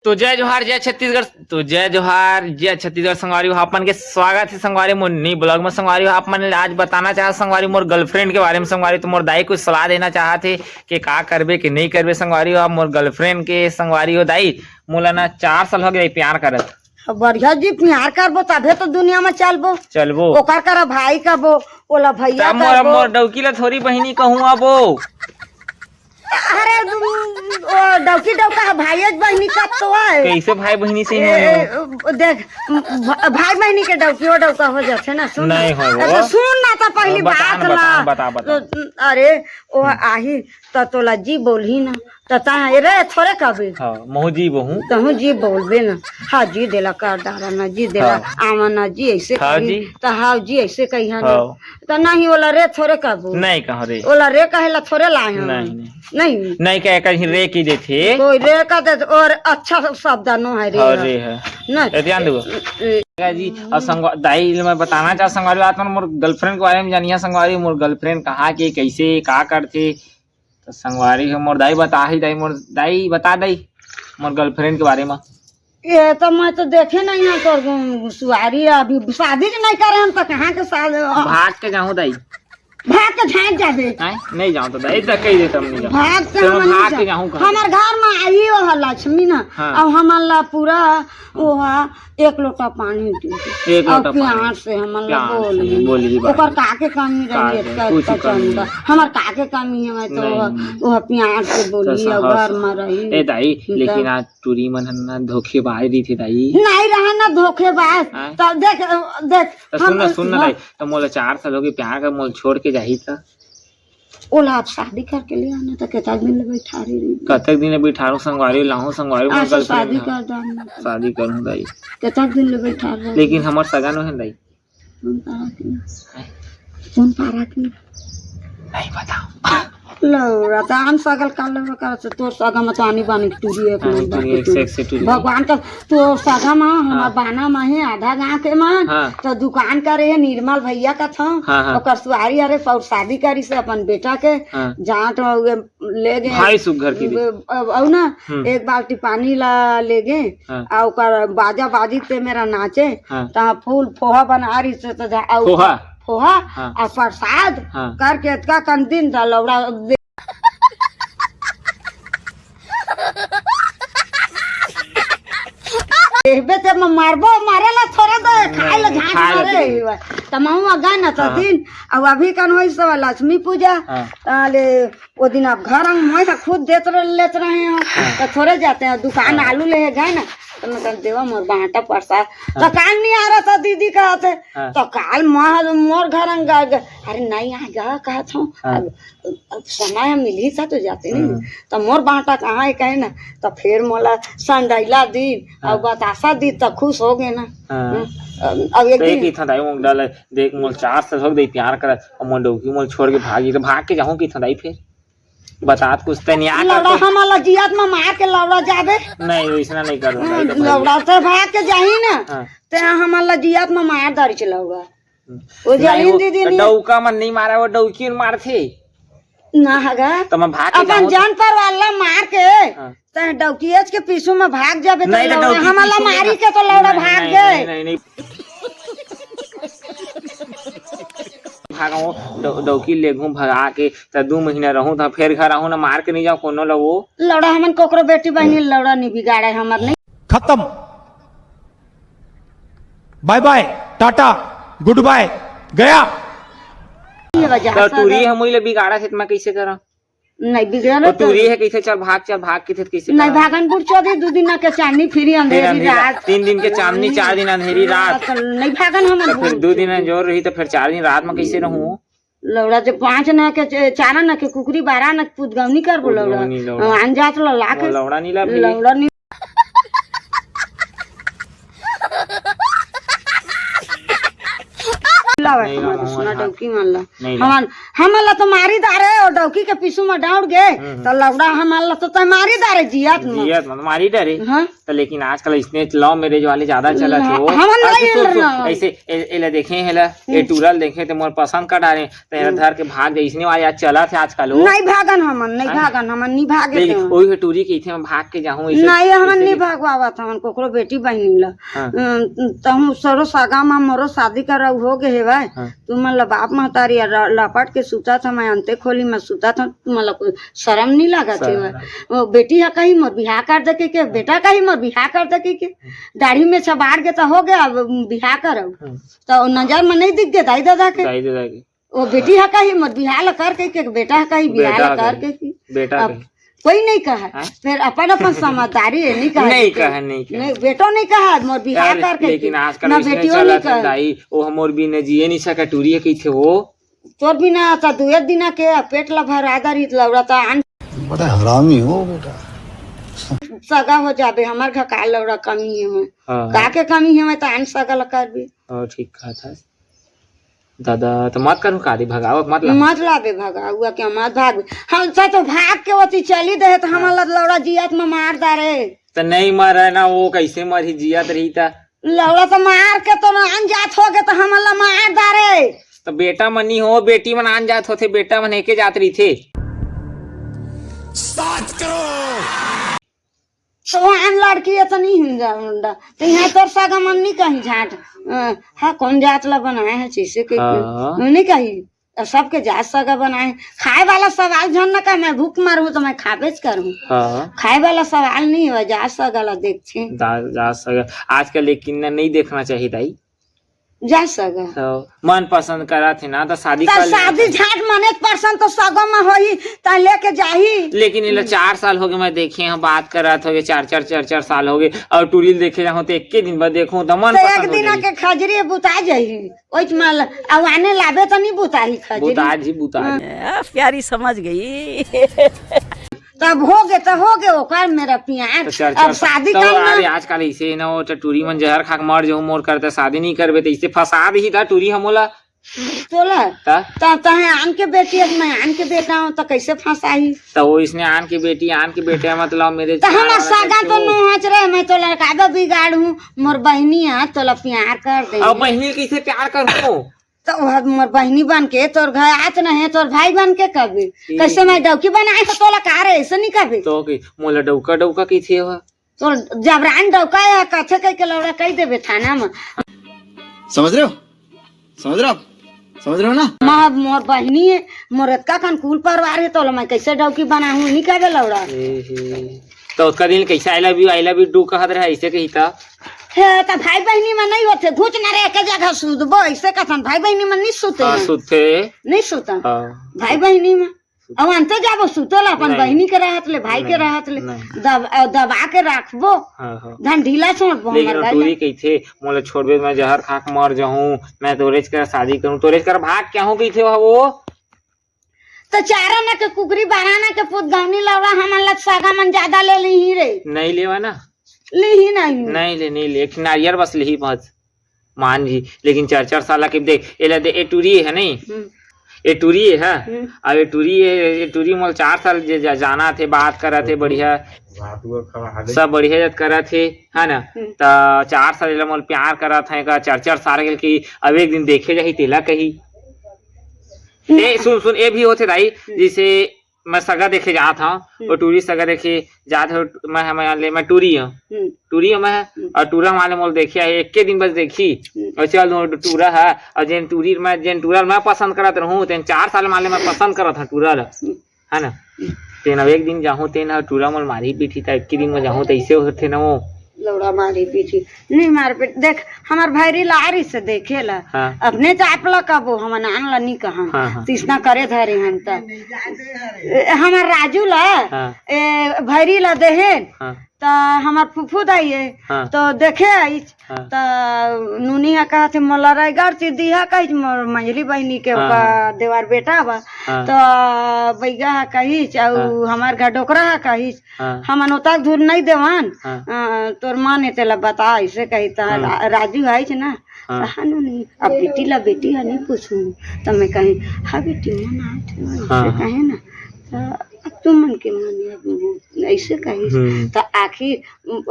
तो जय जोहार जय छत्तीसगढ़। तो जय जोहार जय छत्तीसगढ़ संगवारी हो अपन के स्वागत है संगवारी मोर नई ब्लॉग में। संगवारी हो आप मन आज बताना चाहत संगवारी मोर गर्लफ्रेंड के बारे में। संगवारी तो मोर दाई कुछ सलाह देना चाहते कि का करबे कि नहीं करबे। संगवारी हो मोर गर्लफ्रेंड के संगवारी हो दाई मोला ना 4 साल हो गए प्यार करत। बढ़िया जी प्यार करबो तभे तो दुनिया में चलबो ओकर कर भाई कबो ओला भैया मोर मोर डौकी ला थोड़ी बहिनी कहूँ अबो। अरे ओ डौकी डौका भाई बहनी का तो है। कैसे भाई बहनी से देख भाई बहनी के डौकी ओ डौका हो जाते ना। सुन नहीं हो तो सुन ना तो पहली बात ला बता। अरे ओ आही तो तोला जी बोलही ना तो रे थोड़े कभी महू जी बहु तहु जी बोलबे ना। हाँ जी देला कर डारा ना जी देला आवा ना जी ऐसे तो हाँ जी ऐसे कहिया ना तो नहीं ओला रे थोड़े कबू नहीं कह रे ओला रे कहेला थोड़े लाए नहीं नहीं कह कहीं रे की देथे कोई रे का दे और अच्छा शब्द नो है रे है ना ध्यान दो जी। और संग दाई मैं बताना चाह संगवारी बात मोर गर्लफ्रेंड के बारे में जानिया। संगवारी मोर गर्लफ्रेंड कहाँ के कैसे का करते तो संगवारी हो मोर दाई बता ही दाई मोर दाई बता दई मोर गर्लफ्रेंड के बारे में। ये तो मैं तो देखे नहीं है तो सुवारी अभी शादी नहीं करे हम तो कहाँ के साल भाग के जाऊँ दाई भाग के झाँक जाबे नहीं जाऊँ तो दाई तो कही देता नहीं भाग के जाऊँ हमार घर में आई हो लक्ष्मी ना अब हमारा पूरा वो 1 लोटा पानी प्यार से हमारा बोली ओकर काके कमी रही हमार काके कमी है तो वो प्यार से बोली घर में रही ए दाई। लेकिन आज टूरी मन ना धोखेबाज दी थी दाई नहीं रहा ना धोखेबाज तो देख सुन ना दाई तो मोला 4 साल हो गए प्यार का मोल छोड़ के जाही था ओला आप शादी करके ले आना तो कितना दिन ले बैठा रही कतक दिन ले बैठा संगवारी लाहूं संगवारी में शादी कर दाना शादी करूं दाई कितना दिन ले बैठा रही लेकिन हमर सगा न है दाई कौन पारा की नहीं बताओ लौरा दान सगल काल कर से तोर सगा में तो आनी बानी टूरी एक भगवान का तोर सगा में हमार बाना में है आधा गांव के में तो दुकान करे है निर्मल भैया का था और सुहारी अरे और शादी करी से अपन बेटा के जाट ले गए भाई सुघर की और ना 1 बाल्टी पानी ला ले गए और बाजा बाजी ते मेरा नाचे ता फूल फोहा बना रही से तो पोहा और प्रसाद करके इतना कन दिन था लौड़ा मारबो मारेला थोड़ा तो खाए ला झांक मारे तमाम गए ना तो दिन अब अभी कन हो सब लक्ष्मी पूजा ताले वो दिन आप घर में खुद लेते रहे हो तो थोड़े जाते हैं दुकान आलू ले गए ना तो मैं देवा मोर बांटा प्रसाद तो काल नहीं आ रहा था दीदी कहते तो काल मोर घर अरे नहीं आ गया कहा था अब समय मिली था तो जाते नहीं तो मोर बांटा कहाँ है कहे ना तो फिर मोला संडैला दिन और बतासा दी तो खुश हो गए ना। अब एक दिन था दाई मोल डाल देख मोल 4 साल हो गए प्यार कर और मोल डौकी मोल छोड़ के भागी तो भाग के जाऊं की था दाई फिर बतात कुछ तो नहीं आ लौड़ा हमारा जियात में मार के लौड़ा जाबे नहीं वैसा नहीं कर लौड़ा तो भाग के जाही ना ते हमारा जियात में मार दारी से लौड़ा वो जाही दीदी डौका मन नहीं मारा वो डौकी मार थे ना हगा तो मैं भाग के अपन जान पर वाला मार के ते डौकीएच के पीछू में भाग जाबे तो हमारा मारी के तो लौड़ा भाग गए नहीं भागो डौकी ले घूम भगा के तो 2 महीना रहूं तो फिर घर आहूं ना मार के नहीं जाओ कोनो लो वो लौड़ा हमन कोकरो बेटी बहनी लौड़ा नहीं बिगाड़े हमर नहीं खत्म bye bye tata goodbye गया तो टूरी है मुझे बिगाड़ा थे मैं कैसे करा नहीं बिगड़ा तो टूरी है कैसे चल भाग के थे कैसे नहीं भागनपुर 2 दिन के चांदनी फिरी अंधेरी रात 3 दिन के चांदनी 4 दिन अंधेरी रात नहीं भागन हम फिर 2 दिन जोर रही तो फिर 4 दिन रात में कैसे रहूं लौड़ा जो 5 न के 4 न के कुकरी 12 न पुदगवनी कर बोल लौड़ा अनजात ला के लौड़ा नीला लौड़ा नी डौकी मान ला हमला तो मारी दारे और डौकी के पीछू में दौड़ गए तो लौड़ा हमला तो मारी दारे जियात में जियत मतलब मारी डरे हाँ तो लेकिन आजकल इसने लव मैरिज वाले ज्यादा चला थे वो हमन नहीं अब सुन, ना। ऐसे एला देखे हेला ए टूरल देखे तो मोर पसंद कर डाले तो एला धर के भाग गए इसने वाले आज चला थे आजकल वो नहीं भागन हमन नहीं भागे थे। लेकिन ओही टूरी के इथे में भाग के जाहूं ऐसे नहीं हमन नहीं भागवावत हमन कोकरो बेटी बहनी ला तहु सरो सागा में मोरो शादी कर हो गए है भाई तुम मतलब बाप महतारी लपट के सुता था मैं अंते खोली में सुता था मतलब कोई शर्म नहीं लगा थे वो बेटी है कहीं मोर बिहार कर दे के बेटा कहीं मोर बिहार कर दे के दाढ़ी में छबाड़ के तो हो गया बिहार करो तो नजर में नहीं दिख गया दाई दादा के वो बेटी है कहीं मोर बिहार कर के बेटा है कहीं बिहार कर के बेटा कोई नहीं कहा फिर अपन अपन समझदारी है नहीं कहा नहीं बेटो नहीं कहा मोर बिहार करके लेकिन आजकल ना इसने बेटियों चला नहीं था कहा दाई ओ हमर भी ने जिए नहीं सका टूरी के थे वो तोर बिना आता दुए दिन के पेट ला भर आधार हित लौड़ा था बड़ा हरामी हो बेटा सगा हो जाबे हमार घर का लौड़ा कमी है मैं का के कमी है मैं तो आन सगा ला कर भी और ठीक कहा था दादा तो मत करूं कादी भगावत मत लाबे भगा हुआ के मत भाग हम तो भाग के ओती चली दे तो हमार लौड़ा जियत में मार दारे तो नहीं मरे ना वो कैसे मरी जियत रही था लौड़ा तो मार के तो अनजात हो गए तो हमार मार दारे तो बेटा मनी हो बेटी मन आन जात होते बेटा मन एके जात रही थे तो आन लड़की है तो नहीं हिंदा मुंडा तो यहाँ तोर सागा मन नहीं कहीं झाट हाँ कौन जात ला बनाए है चीसे के नहीं कही सबके जात सगा बनाए खाए वाला सवाल झन न का मैं भूख मारू तो मैं खाबेच करूँ खाए वाला सवाल नहीं है जात सगा ला देखते जात सगा आजकल लेकिन नहीं देखना चाहिए दाई जा सगा तो मन पसंद करा थे ना तो शादी तो शादी झाट मने परसन तो सगो में होई ता लेके जाही लेकिन इला 4 साल हो गए मैं देखे हैं बात कर रहा था 4 साल हो गए और टूरिल देखे जाऊं तो 1 दिन बाद देखूं तो मन तो एक दिन के खजरी बुता जाही ओइ माल आवाने लाबे तो नहीं बुताही खजरी बुता प्यारी समझ गई तब हो गए ओकर मेरा प्यार अब शादी करना आजकल ऐसे ना वो टूरी मन जहर खा के मर जाऊं मोर करते शादी नहीं करबे तो इससे फसाद ही था टूरी हमोला तोला तब आन के बेटी मैं आन के बेटा हूँ तो कैसे फंसाई तो वो इसने आन की बेटे मतलब मेरे तो हमार सागा तो नोच रहे मैं तो लड़का बिगाड़ हूँ मोर बहनी है तो प्यार कर दे अब बहनी कैसे प्यार करूँ तो मोर बहनी बन के तोर घर आत नहीं तोर भाई बन के कभी कैसे मैं डौकी बनाए तो तोला कार ऐसे नहीं कभी तो मोला डौका कैसे हुआ तो जबरान डौका है कथे कह के लौड़ा कह देबे थाना में समझ रहे हो ना मोर बहनी है मोर इतना अनुकूल परिवार है तो मैं कैसे डौकी बनाऊं नहीं कहे लौड़ा तो उसका दिन कैसे आई लव यू डू कहत रहे ऐसे कही था तो भाई बहनी में नहीं होते घुच न रहे के जगह सुतबो ऐसे कथन भाई बहनी में नहीं सुते नहीं सुता भाई बहनी में अब अंत जाबो सुतल अपन बहनी के रहत ले भाई के रहत ले दबा के रखबो धन ढीला छोड़बो लेकिन टूरी कैसे मोला छोड़बे मैं जहर खा के मर जाऊं मैं तोरेज कर शादी करूं तोरेज कर भाग क्या हो कैसे वो तो चारा न के कुकरी बाराना के पुत गवनी लौड़ा हमन लग सागा मन ज्यादा ले ली रे नहीं लेवा ना ली नहीं ले एक नारियर बस ली बस मान जी लेकिन 4 साल के देख ए टूरी है नहीं ये टूरी है अब ये टूरी मोल 4 साल जाना थे बात करा थे बढ़िया सब बढ़िया करा थे है ना तो 4 साल मोल प्यार करा था 4 साल की अब एक दिन देखे जाही तेला कही सुन ए भी होते दाई जैसे मैं सगा देखे जात हूँ और टूरी सगा देखे जात हूँ मैं टूरी हूँ मैं और टूरा माले मोल देखिया है 1 दिन बस देखी और चल टूरा है और जेन टूरा मैं पसंद करत रहूँ 4 साल माले मैं पसंद करत हूँ टूरा है ना तेन अब 1 दिन जाहूँ तेन टूरा मोल मारी पीठी था 1 दिन में जाहूँ तो ऐसे होते ना वो लौड़ा मारी पीछी नहीं मार पीट देख हमार भैरी लारी से देखे ला अपने चापला कबो हम नान ला नहीं कहा तीसना करे धरे हम हमार राजू ला भैरी ला देहे तो हमार फुफू दाई है हाँ। तो देखे आई हाँ। तो नुनिया कहा थे मोला रायगढ़ से दिया कही मोर मंजली बहनी के हाँ। ओका देवार बेटा बा हाँ। तो बैगा कही और हमार घर डोकरा कही हाँ। हमन उता दूर नहीं देवान हाँ। तोर माँ ने तेला बता ऐसे कही तो राजू है ना हाँ। कहा नहीं अब बेटी ला बेटी है नहीं पूछू तो मैं कही हाँ बेटी मन हाँ। ऐसे कहे ना तो अब तुम मन के मन ऐसे कही तो आखिर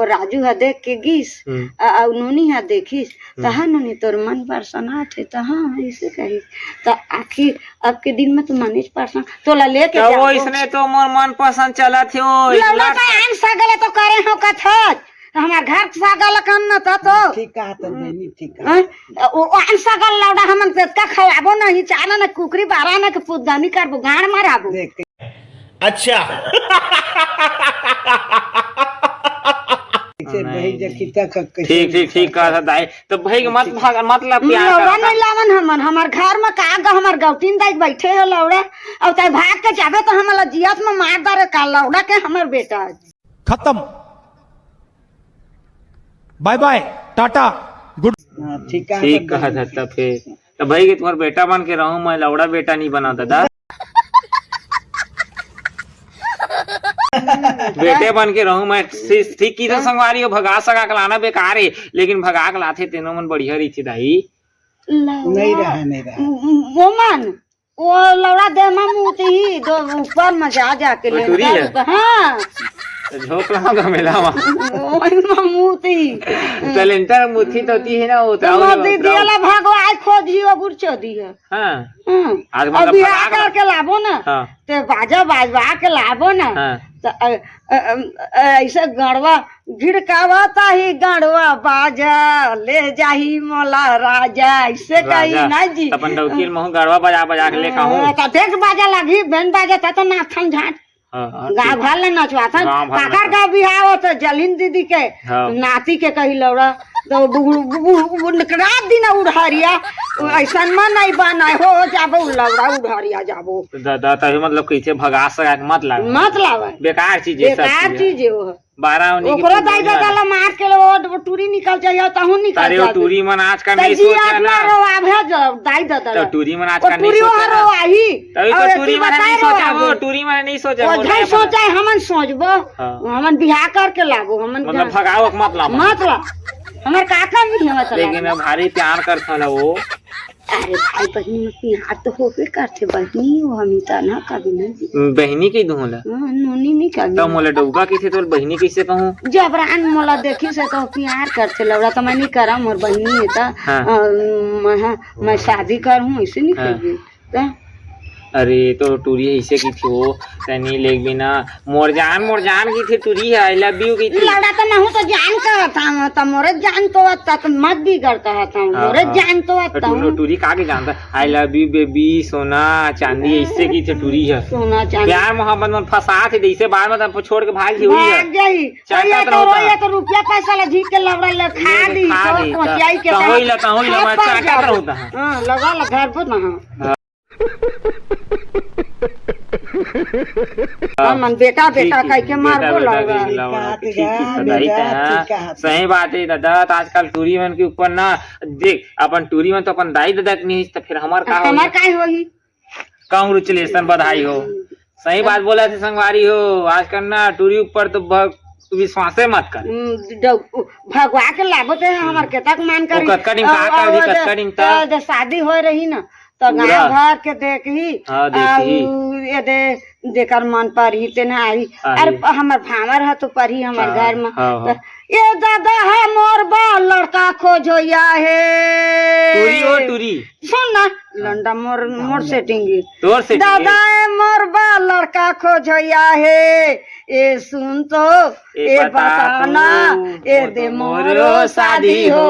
राजू है देख के गिस और नूनी है देखिस तो हाँ नूनी तोर मन परसना थे तो हाँ ऐसे कही तो आखिर अब के दिन में तो मनीष परसन तोला लेके तो जाओ वो इसने तो मोर मन पसंद चला थे वो लौड़ा का आन सगले तो करे हो कथत हमार घर सगल कन न तो ठीक कहा तो नहीं ठीक हैं? वो आन सगल लौड़ा हमन से का खवाबो नहीं चाला न कुकरी बारा न के पुदानी करबो गाड़ माराबो देख के से नहीं जखिता का ठीक ठीक ठीक कहा था दाई तो भाई मत मतलब प्यार लौड़ा करता नहीं लावन हमन हमार घर में का ग हमार गौतीन दाई बैठे हो लौड़ा अब तय भाग के जाबे तो हमला जियत में मार दारे का लौड़ा के हमर बेटा खत्म, बाय बाय, टाटा, गुड। ठीक कहा था तब फिर तो भाई कि तुम्हारा बेटा बन के रहूं मैं लौड़ा बेटा नहीं बना दादा बेटे बन के रहूं मैं ठीक की तो संगवारी हो भगा सगा के लाना बेकार है लेकिन भगा के लाते तेनो मन बढ़िया रही थी दाई नहीं रहा वो मन वो लौड़ा दे मामूती ही दो ऊपर में जा के ले मटूरी है? हाँ झोंक लाऊंगा मेला मामूती टैलेंटर मुथी तो होती है ना वो दीदी वाला भागो आय खोद ही वो बुरचो दी है हाँ आज मतलब अभी भगा आ के करके लाबो ना हाँ। ते बाजा बाजवा के लाबो ना हाँ। तो ऐसे गड़वा भिड़कावता ही गड़वा बाजा ले जाही मोला राजा ऐसे कही ना जी अपन डौकील महू गड़वा बजा बजा के ले कहूं तो देख बाजा लगी बेन बाजा था तो नाथन झाट गाँव घर ले नचवा था काकर का बिहार हो तो जलीन दीदी के नाती के कही लौड़ा तो रात दिन उड़हरिया ऐसा मन नहीं बना हो जाबो लौड़ा उड़हरिया जाबो दादा तभी मतलब कैसे भगा सका मत लावे मत लावे बेकार चीज है बेकार चीज है वो 12 उन्हीं की ओकरो दाई दादा मार के वो टूरी निकल जाए तहु निकल अरे वो टूरी मन आज का नहीं जी सोचा ना अपना रो आभे दाई दादा तो टूरी मन आज का नहीं टूरी सोचा रो ना आही तभी तो टूरी मन नहीं सोचा वो टूरी मन नहीं सोचा वो नहीं सोचा हमन सोचबो हमन बिहार करके लाबो हमन मतलब भगाओ मत ला मत ला हमर काका भी है मतलब लेकिन अब भारी प्यार करता है वो अरे भाई बहनी में प्यार तो होबे करते बहनी हो हम ता ना कभी नहीं बहनी की दूला नोनी नहीं कभी तो मोला डौगा की थी तो बहनी कैसे कहूँ जबरान मोला देखी से तो प्यार करते लौड़ा तो मैं नहीं करा मोर बहनी है तो मैं शादी करूँ ऐसे नहीं करी अरे तो टूरी ऐसे की थी वो तनी लेग बिना मोरजान की थी टूरी है आई लव यू की थी लौड़ा तो नहीं तो जान का था तो मोरे जान तो आता तो मत भी करता था मोरे जान तो आता टूरी का के जानता आई लव यू बेबी सोना चांदी ऐसे की थी टूरी है सोना चांदी प्यार मोहब्बत में फंसा थे जैसे बाद में तब छोड़ के भाग भाग गई तो रुपया पैसा ला झीक के लौड़ा ले खा दी तो पहुंचाई के हां लगा ला घर पर ना मन बेटा बेटा कह के मारबो लौड़ा सही बात है दादा आजकल टूरी मन के ऊपर ना देख अपन टूरी मन तो अपन दाई दादा के नहीं तो फिर हमार का होई कांग्रेचुलेशन बधाई हो सही बात बोला थे संगवारी हो आजकल ना टूरी ऊपर तो विश्वास मत कर भगवा के लाभो थे हमार के तक मान कर शादी हो रही ना तो गाँव घर के देखी ये देकर मन पर ही ते ना आई अरे हमार भावर है तो पर ही हमार घर में ये दादा है मोर बा लड़का खोजोया है टूरी हो टूरी सुन ना लंडा मोर सेटिंग दादा है मोर बा लड़का खोजोया है ये सुन तो ये बताना ये दे मोरो शादी हो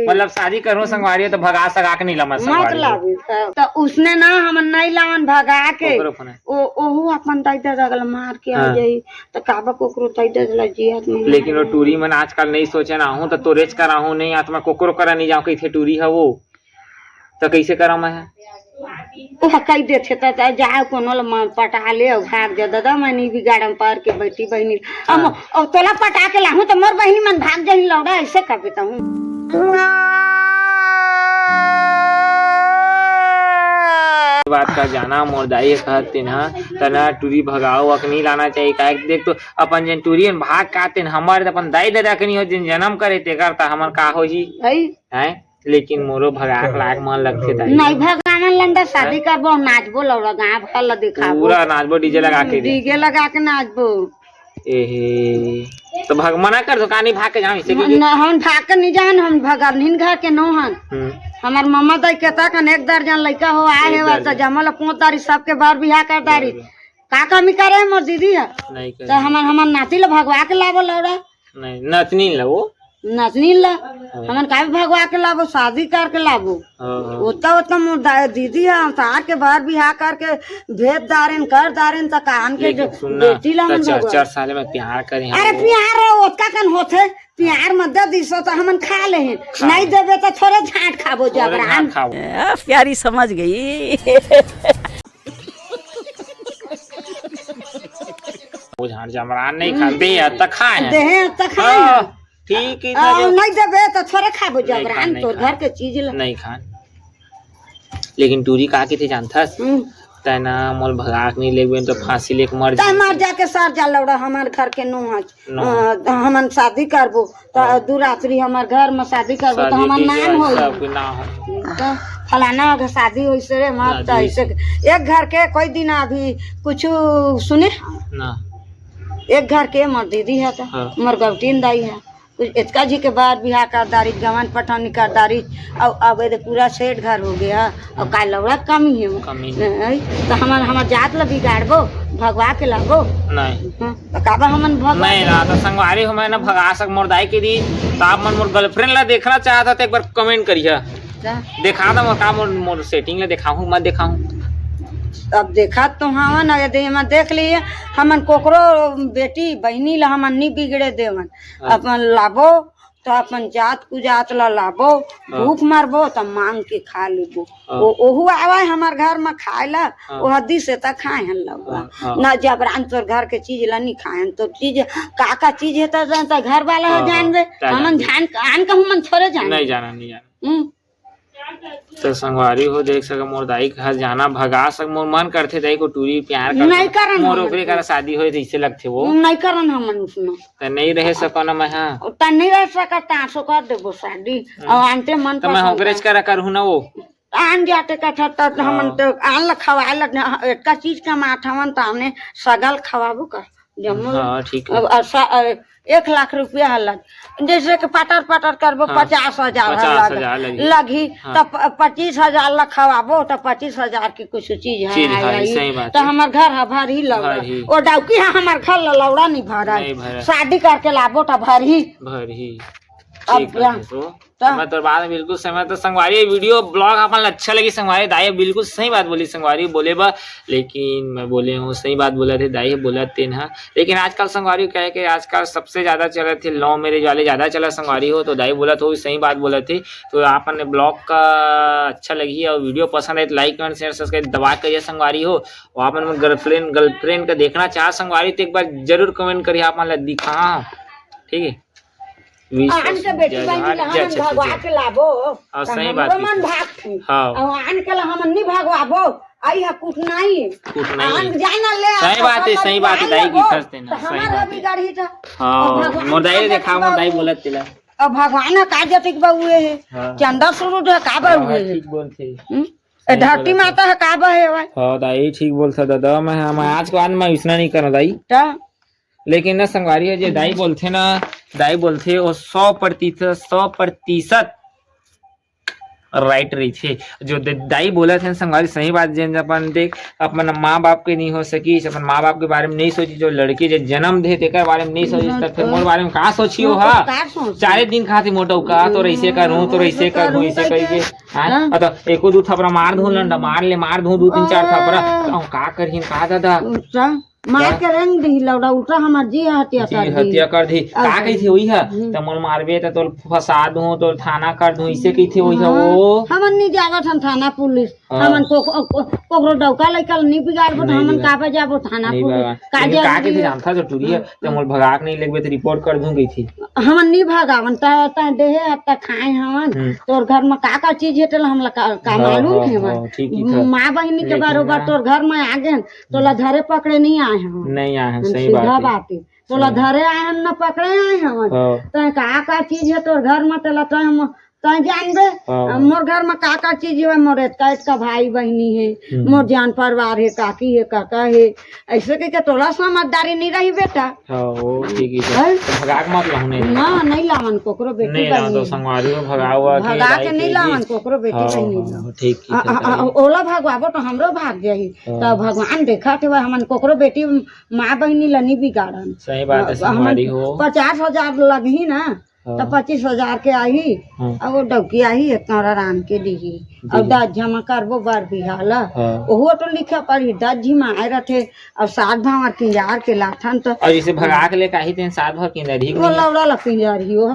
मतलब शादी करूँ संगवारी तो भगा सगा के नहीं मत लाबू तो उसने ना हम नहीं लावन भगा के ओहू अपन दाई दादा मार के आ जाई तो काबा कोकरो दाई दादा जियत में लेकिन वो टूरी मन आजकल नहीं सोचे ना हूँ तो तोरेच करा हूँ नहीं आत्मा कोकरो करा नहीं जाऊँ कैसे टूरी है वो तो कैसे करा मैं वह कई देथे त जाओ कोनो ल मन पटा ले और भाग जा दादा मनी भी गाड़म पार के बैठी बहनी हम और तोला पटा के लाहूं तो मोर बहनी मन भाग जाही लौड़ा ऐसे कभी त हूं बात का जाना मोर दाई कहते ना तना टूरी भगाओ अकनी लाना चाहिए काहे कि देख तो अपन जन टूरियन भाग काते हमारे तो अपन दाई दादा कनी हो जिन जन्म करे ते करता हमर का हो जी हैं लेकिन मोरो भगाक लाग मन लगथे दाई नहीं भगाना लंडा शादी करबो नाचबो लौड़ा गांव भल दिखाबो पूरा नाचबो डीजे लगा के नाचबो एहे तो भग मना कर दुकानी भाग के जाओ इसे हम भाग के नहीं जान हम भगरनीन घर के नो हन हमार मम्मा दाई कहता कन एक दर्जन लड़का हो आए है तो जमल पोतारी सबके बार बियाह कर दारी का कमी करे मोर दीदी है नहीं कर तो हमार नाती ला भगवा के लाबो लौड़ा नहीं नचनी ला वो नचनी ला हमन का भगवा के लाबो शादी करके लाबो उतना मोर दीदी है तार के बाहर बियाह करके भेद दारेन कर दारेन त कान के बेटी ला हम 4 साल में प्यार करें अरे प्यार ओतका कन होथे प्यार मत दे दिसो तो हमन खा ले नहीं देबे तो थोड़े झाट खाबो जबरान प्यारी समझ गई वो झाट जबरान नहीं खाते त खाए देहे त खाए ठीक है नहीं देबे तो थोड़े खाबो जबरान तो घर के चीज नहीं खान लेकिन टूरी का के थे जानथस तना मोल भगाक नहीं लेबे तो फांसी लेके मर जा मर जाके सर जा लौड़ा हमार घर के नो हमन शादी करबो तो दू रात्रि हमार घर में शादी करबो तो हमार नाम हो फलाना के शादी होइसे रे मत तो ऐसे एक घर के कोई दिन अभी कुछ सुने ना एक घर के मोर दीदी है तो मोर गवटीन दाई है इतका जी के बाद बिहार कर दारी गवन पठानी कर दारी और अब पूरा सेठ घर हो गया और का लौड़ा कमी है तो हमार जात ला बिगाड़बो भगवा के लाबो नहीं तो काबा हमन भगवा नहीं ना तो संगवारी हम ना भगा सक मोर दाई के दी तो आप मन मोर गर्लफ्रेंड ला देखना चाहता तो एक बार कमेंट करिए दिखा दो मोर का मोर सेटिंग ला दिखाऊं मत दिखाऊं अब देखा तो हवन यदि हम देख लिए हमन कोकरो बेटी बहनी ला हमन नहीं बिगड़े देवन अपन लाबो तो अपन जात कुजात ला लाबो भूख मारबो तो मांग के खा लेबो ओहू आवे हमार घर में खाए ला वो हद्दी से तक खाए हन लगवा ना जबरान तोर घर के चीज ला नहीं खाए तो चीज का चीज है तो घर वाला जानबे हमन जान आन कहूं मन थोड़े जान नहीं जाना तो संगवारी हो देख सक मोर दाई घर जाना भगा सक मोर मन करथे दाई को टूरी प्यार कर नहीं करन मोर ओकरे का शादी होए जैसे लगथे वो नहीं करन हमन उसमें त नहीं रह सको ना मैं हां त नहीं रह सकता सो कर देबो शादी और आंटे मन तो मैं ओकरेज करा करहु ना वो आन जाते का था हमन तो आन ला खवाए ला का चीज का माथावन त हमने सगल खवाबो का जम्मू हां ठीक है 1 लाख रुपया हलक जैसे कि पटर करबो 50,000 लगी तो 25,000 ला खवाबो तो 25,000 की कुछ चीज है तो हमार घर है भर ही लौड़ा और डाउकी है हमार घर ला लौड़ा नहीं भरा शादी करके लाबो तो भर ही मैं तो बात में बिल्कुल समय तो संगवारी वीडियो ब्लॉग अपन अच्छा लगी संगवारी दाई बिल्कुल सही बात बोली संगवारी बोले बा लेकिन मैं बोले हूँ सही बात बोला थे दाई बोला तेन है लेकिन आजकल संगवारी कहे कि आजकल सबसे ज्यादा चले थे लव मैरिज वाले ज्यादा चला संगवारी हो तो दाई बोला तो सही बात बोला थे तो आपने ब्लॉग का अच्छा लगी और वीडियो पसंद है तो लाइक कमेंट शेयर सब्सक्राइब दबा करिए संगवारी हो और आपन गर्लफ्रेंड का देखना चाह संगवारी तो एक बार जरूर कमेंट करिए आप दिखा ठीक है आन के बेटी बहनी हमन भगवा के लाबो सही बात मन भाग हां आन के हमन नहीं भगवाबो आई है कुछ नहीं आन जाना ले सही बात है दाई की फंसते ना हमारा भी गाड़ी था हां मोर दाई देखा मोर दाई बोलत तिला अब भगवान का जतिक बा हुए है चंदा शुरू है का बा हुए है ठीक बोलथे धरती माता है का बा है हां दाई ठीक बोलता दादा मैं आज को आज मैं इसना नहीं करना दाई लेकिन ना संगवारी है जो दाई बोलते ना दाई बोलते वो 100% राइट रही थे जो दाई बोला थे संगवारी सही बात जन अपन देख अपन माँ बाप के नहीं हो सकी अपन माँ बाप के बारे में नहीं सोची जो लड़की जो जन्म दे तेकर बारे में नहीं सोची तब फिर मोर बारे में कहाँ सोचियो हा 4 दिन खाती मोटो का तो ऐसे करूँ तो ऐसे करूँ ऐसे करके तो एको 2 थपड़ा मार दूं लंडा मार ले मार दूं 2 3 4 थपड़ा का करिए का दादा मार के रंग दी लौड़ा उल्टा हमार जी हत्या जी कर दी हत्या कर दी का कही थी वही है तो मोर मारबे तो तोर फसा दूं तो थाना कर दूं इसे कही थी वही है वो हमन नहीं जावत हम थाना पुलिस हमन कोकरो डौका लइकल नहीं बिगाड़बो तो हमन काबे जाबो थाना नहीं पुलिस बाबा लेकिन का कही थी जानता जो टूरी है तो मोर भगाक नहीं लगबे तो रिपोर्ट कर दूं गई थी हमन नहीं भागावन ता देहे त खाए हमन तोर घर में का चीज हेटल हमला का मालूम है ठीक ही हमन माँ बहिनी के बरोबर तोर घर में आ गए तोला धरे पकड़े नहीं आए हम नहीं आए हैं सही सीधा बात है है तोला धरे आए हम न पकड़े आए हम तो का चीज है तोर घर में तला तो हम तय जानबे मोर घर में का चीज है मोर कैट का भाई बहनी है मोर जान परिवार है काकी है काका है ऐसे के तोला समझदारी नहीं रही बेटा ओ ठीक ही है तो भगाक मत लाऊं नहीं ना नहीं लावन कोकरो बेटी नहीं लाऊं तो संगवारी में भगावा भगा के नहीं लावन कोकरो बेटी बहनी ठीक है ओला भगवाबो तो हमरो भाग जाही तो भगवान देखा थे हमन कोकरो बेटी माँ बहनी लनी बिगाड़न सही बात है संगवारी हो 50,000 लगी ना तो 25,000 के आई अब वो डौकी आई इतना आराम के दी और 10 जमा करबो बार बिहाल ओहो तो लिखा पड़ी 10 जिमा आए रहे और 7 भावर किंजार के लाथन तो और इसे भगा के ले काहे तेन 7 भर किंजार ही वो लौड़ा लपिंजार ही वो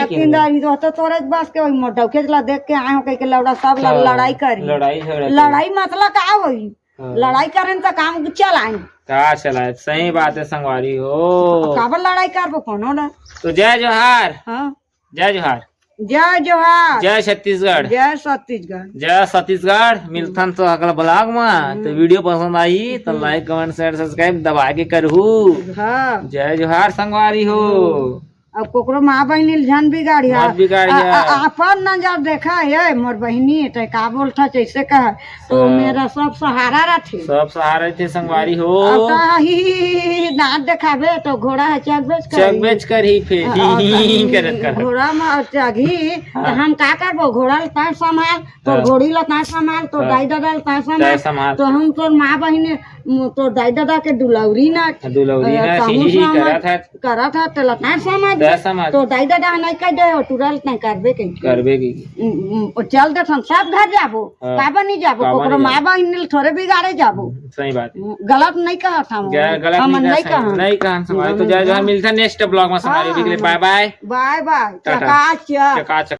किंदारी तो तोरे बस के वही मोटा खेतला देख के आए हो कह के लौड़ा सब लड़ाई करी लड़ाई झगड़ा लड़ाई मतलब का होई लड़ाई करें तो काम चलाएं का चला सही बात है संगवारी हो काबर लड़ाई करबो कोनो ना तो जय जोहार हाँ जय जोहार जय जोहार जय छत्तीसगढ़ जय छत्तीसगढ़ जय छत्तीसगढ़ मिलथन तो अगला ब्लॉग में तो वीडियो पसंद आई तो लाइक कमेंट शेयर सब्सक्राइब दबा के करहू हाँ जय जोहार संगवारी हो अब कोकरो माँ बहनी झन बिगाड़िया मत बिगाड़िया। अपन नजर देखा है मोर बहनी है तो का बोलता जैसे कह तो मेरा सब सहारा रथे सब सहारे थे संगवारी हो दांत दिखाबे तो घोड़ा है चक बेच कर ही फिर ही करत कर घोड़ा में चघी तो हम का करबो घोड़ा ता संभाल तो घोड़ी ला ता संभाल तो दाई दादा ता संभाल तो हम तोर माँ बहनी तो दाई दादा के दुलौरी ना ही करत है तो ता समझ तो दाई दादा नहीं कह दे तुरंत नहीं करबे की चल दे सब घर जाबो काबा नहीं जाबो कोकरो माँ बहन थोड़े बिगाड़े जाबो सही बात गलत नहीं कहा था नहीं कहा तो जय जय मिलता नेक्स्ट ब्लॉग में संगवारी बाय बाय बाय बाय चकाचक